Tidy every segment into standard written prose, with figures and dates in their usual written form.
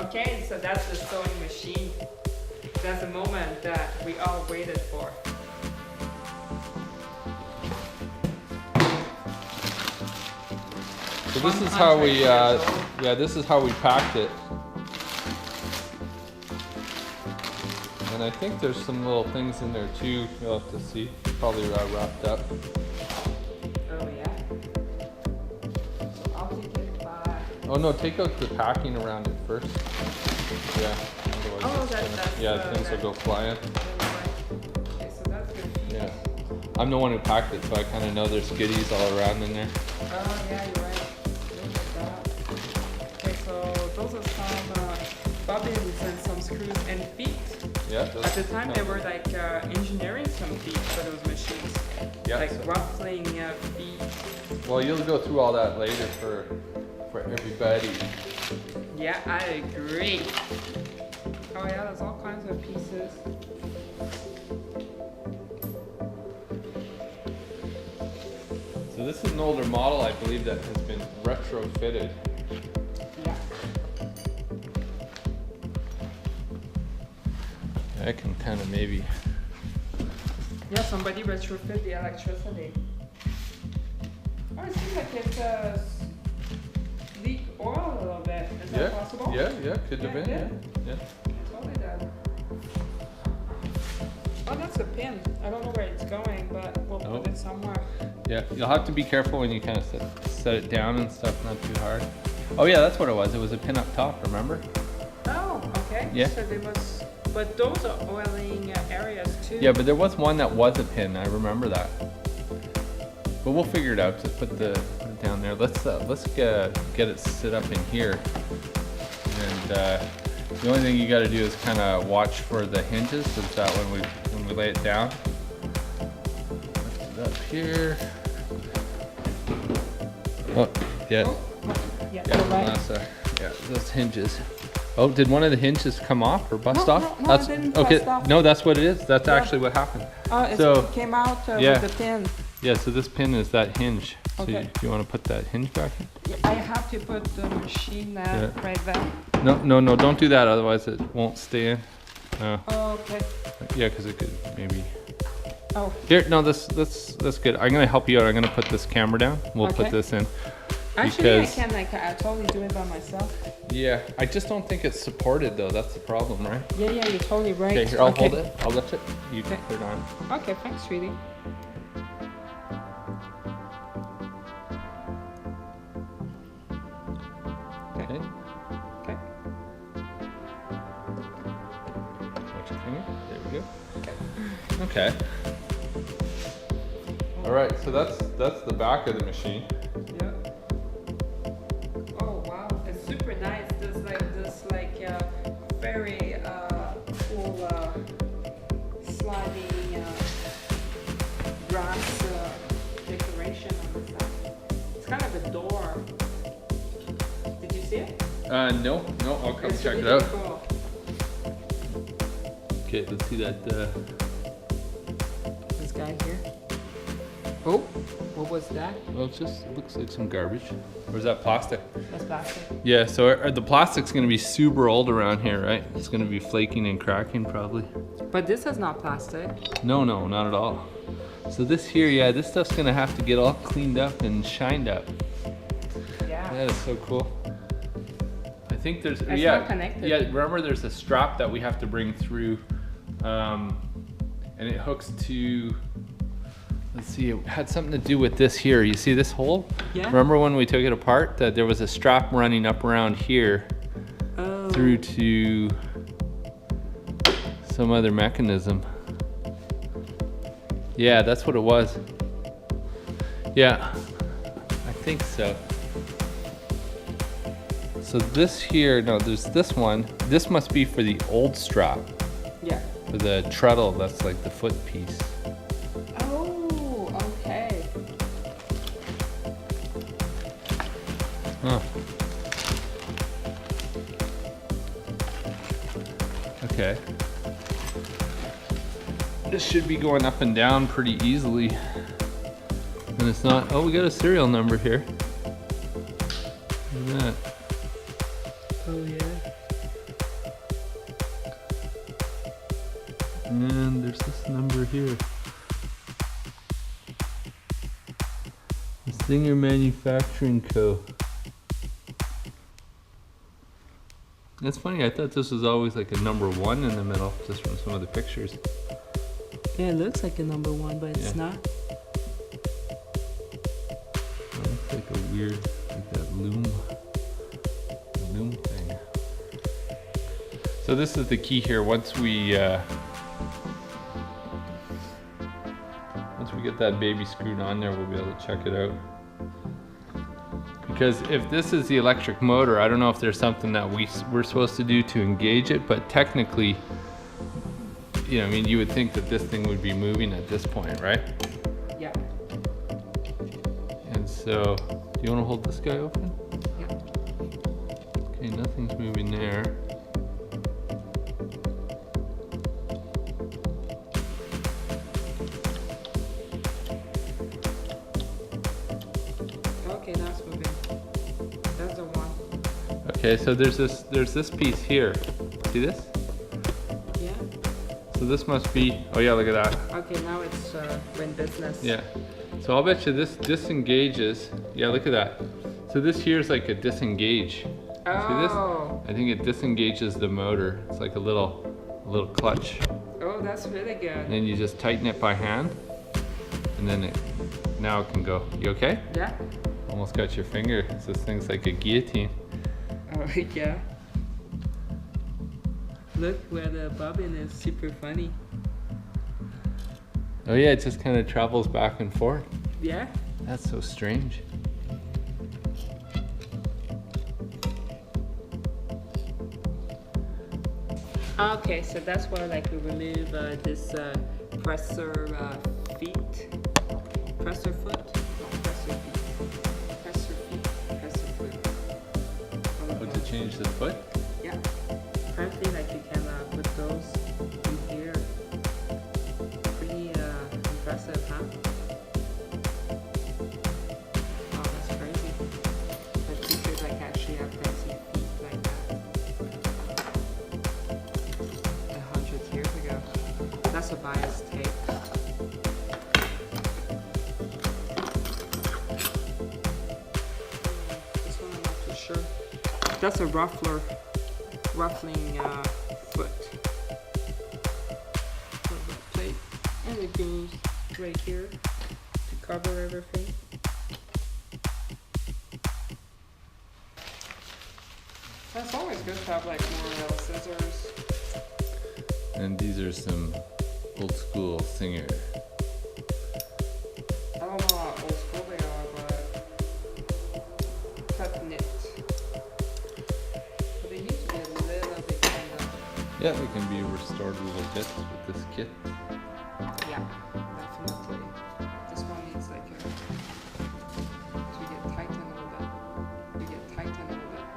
Okay, so that's the sewing machine. That's the moment that we all waited for. So this is how we, yeah, this is how we packed it. And I think there's some little things in there too. You'll have to see. Probably wrapped up. Oh yeah. So I'll take it back. Oh no, take out the packing around it first. Yeah. Otherwise Oh, it's that's yeah, things will go flying. Okay, so that's good. Yeah. I'm the one who packed it, so I kind of know there's goodies all around in there. Oh yeah, you're right. Look at that. Okay, so those are some bobbins and some screws and feet. Yeah. At the time, they were like engineering some feet for those machines. Yeah. Like ruffling feet. Well, you'll go through all that later for everybody. Yeah, I agree. Oh yeah, there's all kinds of pieces. So this is an older model, I believe, that has been retrofitted. Yeah. I can kind of maybe. Yeah, somebody retrofit the electricity. Oh, it seems like it's leak oil a little bit. Is that possible? Yeah, could have Yeah, been. yeah. Yeah. It totally does. Oh, that's a pin. I don't know where it's going, but we'll put it somewhere. Yeah, you'll have to be careful when you kind of set it down and stuff, not too hard. Oh yeah, that's what it was. It was a pin up top, remember? Oh, okay. Yeah. So there was, but those are oiling areas too. Yeah, but there was one that was a pin. I remember that. But we'll figure it out. Just put it down there. Let's get it set up in here. And the only thing you got to do is kind of watch for the hinges, so that when we lay it down. Lift it up here. Oh, yeah. Yeah, Yeah, you're right. yeah, those hinges. Oh, did one of the hinges come off or bust No, off? no, That's it didn't okay. bust off. No, that's what it is. That's Yeah. actually what happened. Oh, it So, came out yeah. with the pin. Yeah, so this pin is that hinge. So Okay. do you want to put that hinge back in? Yeah, I have to put the machine right there. No, don't do that. Otherwise, it won't stay in. No. Oh, okay. Yeah, because it could maybe. Oh, Here, no, that's good. I'm gonna help you out. I'm gonna put this camera down. We'll put Okay. this in. actually, I Because- can I totally do it by myself. Yeah, I just don't think it's supported though. That's the problem, right? Yeah, you're totally right. Okay, here, I'll hold it. I'll lift it. You can Okay. put it on. Okay, thanks, sweetie. Okay. Okay. Watch your finger. There we go. Okay. All right, so that's the back of the machine. Yeah. Oh wow, it's super nice. There's like very cool sliding brass decoration on the side. It's kind of a door. Did you see it? No, I'll come It's check it really out. cool. Okay, let's see that. This guy here. Oh, what was that? Well, it looks like some garbage. Or is that plastic? That's plastic. Yeah, so the plastic's gonna be super old around here, right? It's gonna be flaking and cracking probably. But this is not plastic. No, not at all. So this here, yeah, this stuff's gonna have to get all cleaned up and shined up. Yeah. That is so cool. I think there's, It's yeah, not connected. yeah. Remember, there's a strap that we have to bring through, and it hooks to. Let's see, it had something to do with this here. You see this hole? Yeah. Remember when we took it apart? That there was a strap running up around here Oh. through to some other mechanism. Yeah, that's what it was. Yeah, I think so. So this here, no, there's this one. This must be for the old strap, Yeah. for the treadle. That's like the foot piece. Oh, okay. Huh. Okay. This should be going up and down pretty easily. And it's not, oh, we got a serial number here. Look at that. Oh yeah. And there's this number here. The Singer Manufacturing Co. That's funny, I thought this was always like a number 1 in the middle, just from some of the pictures. Yeah, it looks like a number 1, but it's Yeah. not. It looks like a weird, like that loom thing. So this is the key here. Once we get that baby screwed on there, we'll be able to check it out. Because if this is the electric motor, I don't know if there's something that we're supposed to do to engage it, but technically, you know, I mean, you would think that this thing would be moving at this point, right? Yeah. And so, do you want to hold this guy open? Yeah. Okay, nothing's moving there. Okay, that's moving. That's the one. Okay, so there's this piece here. See this? Yeah. So this must be, oh yeah, look at that. Okay, now it's we're in business. Yeah. So I'll bet you this disengages. Yeah, look at that. So this here is like a disengage. See this? Oh. I think it disengages the motor. It's like a little clutch. Oh, that's really And good. then you just tighten it by hand, and then now it can go. You okay? Yeah. Almost got your finger. So this thing's like a guillotine. Oh, yeah. Look where the bobbin is super funny. Oh yeah, it just kind of travels back and forth. Yeah. That's so strange. Okay, so that's where like we remove this presser foot. Oh, to change the foot? Yeah. Apparently, like you can put those in here. Pretty impressive, huh? Oh, that's crazy. But you could like actually have fancy feet like that 100 years ago. That's a bias tape. This one I'm not too sure. That's a ruffling foot. Plate, and it goes right here to cover everything. That's always good to have like more scissors. And these are some old school Singer. I don't know how old school they are, but cut knit. But they need to be a little bit kind of. Yeah, they can be restored a little bit with this kit. Yeah, definitely. This one needs like a to get tightened a little bit. We get tightened a little bit.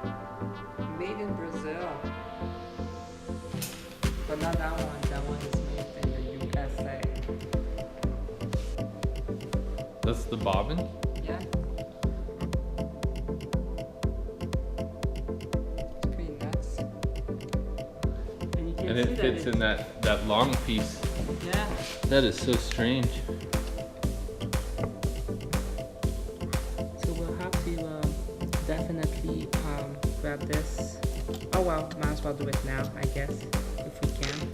Made in Brazil. But not that one. That one is made in the USA. That's the bobbin. Yeah. It's pretty nuts. And you can And see it fits that in that long piece. Yeah. That is so strange. So we'll have to definitely grab this. Oh well, might as well do it now, I guess, if we can.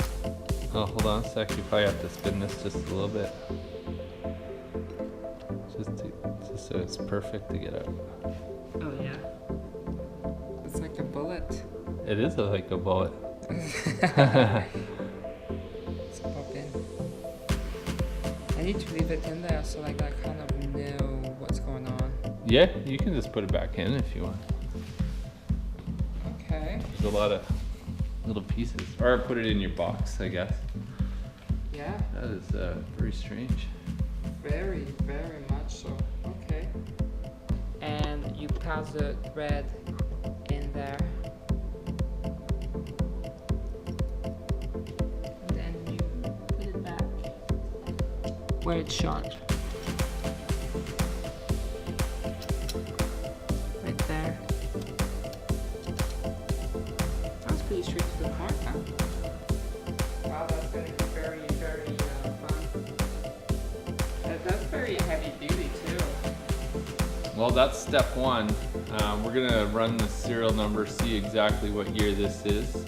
Oh, hold on a sec. You probably have to spin this just a little bit. Just so it's perfect to get out. Oh yeah. It's like a bullet. It is like a bullet. Let's pop in. I need to leave it in there so like I kind of know what's going on. Yeah, you can just put it back in if you want. Okay. There's a lot of little pieces. Or put it in your box, I guess. Yeah. That is very strange. Very, very much so. Okay. And you pass the thread in there. And then you put it back where it's shot. Right there. That's pretty straight to the point, huh? Wow, that's gonna be very Well, that's step one. We're gonna run the serial number, see exactly what year this is.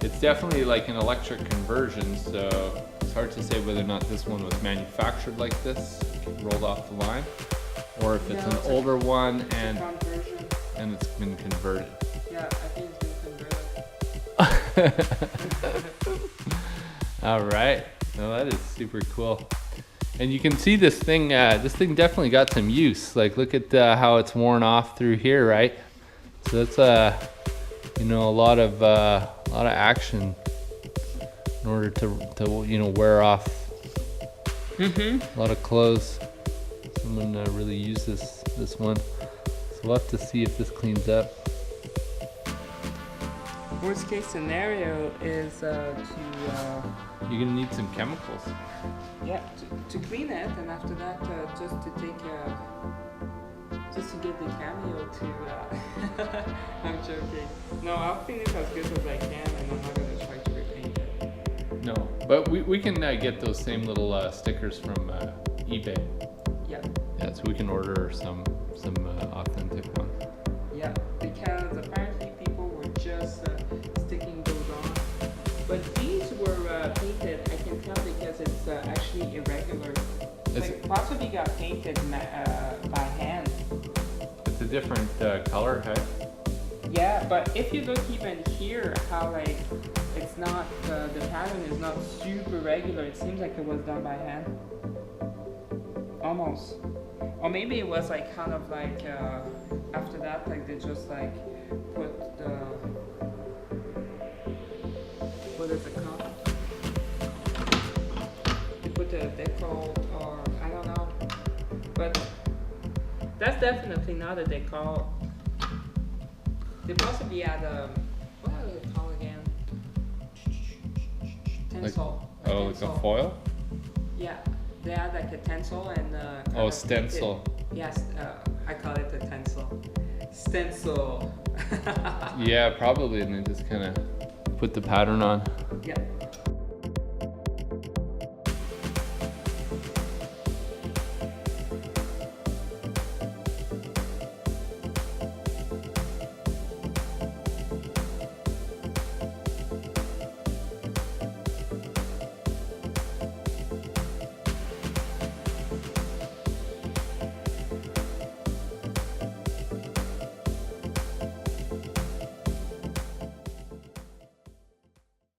It's definitely like an electric conversion, so it's hard to say whether or not this one was manufactured like this, rolled off the line, or if it's an older one and it's been converted. Yeah, I think it's been converted. All right, well, that is super cool. And you can see this thing definitely got some use. Like, look at how it's worn off through here, right? So that's you know, a lot of action in order to you know, wear off a lot of clothes. Someone really used this one. So we'll have to see if this cleans up. Worst case scenario is You're gonna need some chemicals. to clean it, and after that just to get the cameo to I'm joking. No, I'll clean it as good as I can, and I'm not gonna try to repaint it. No, but we can get those same little stickers from eBay. Yeah. Yeah, so we can order some authentic ones. Yeah, because apparently people were just sticking those on. But these were painted, I can tell, because it's actually irregular. Like, possibly got painted by hand. It's a different color, hey? Yeah, but if you look even here, how like it's not the pattern is not super regular. It seems like it was done by hand, almost. Or maybe it was like kind of like after that, like they just like put the, what is it called? They put the decal, or I don't know. But that's definitely not a decal. They possibly had what are they called again? Tencel. Like a foil? Yeah, they had like a tencel and stencil. Yes, I call it a tencel. Stencil. Yeah, probably, and they just kind of put the pattern on. Yeah.